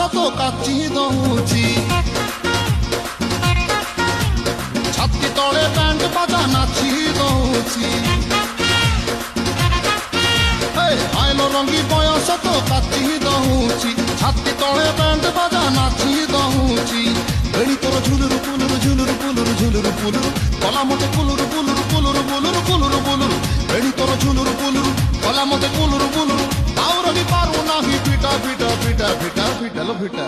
ତ କାଚି ଦଉଛି ଛାତି ତଳେ ବ୍ୟାଣ୍ଡ ବାଜା ନାଚି ଦଉଛି ଆଇଲ ରଙ୍ଗୀ ବୟସ ତ କାଚି ଦଉଛି ଛାତି ତଳେ ବ୍ୟାଣ୍ଡ ବାଜା ନାଚି ଦଉଛି ବେଣୀ ତୋର ଝୁଲୁରୁ ପୁଲୁରୁ ଝୁଲୁରୁ ପୁଲୁରୁ ଝୁଲୁରୁ ପୁଲୁରୁ କଲା ମତେ କୁଲୁରୁ ପୁଲୁରୁ ପୁଲୁରୁ ପୁଲୁରୁ କୁଲୁରୁ ପୁଲୁରୁ ବେଣୀ ତୋର ଝୁଲୁରୁ ପୁଲୁରୁ କଲା ମତେ କୁଲୁରୁ ପୁଲୁରୁ ଆଉ ରହି ପାରୁ ନାହିଁ ପିଟା ପିଟା ପିଟା ପିଟା ପିଟା লো ପିটা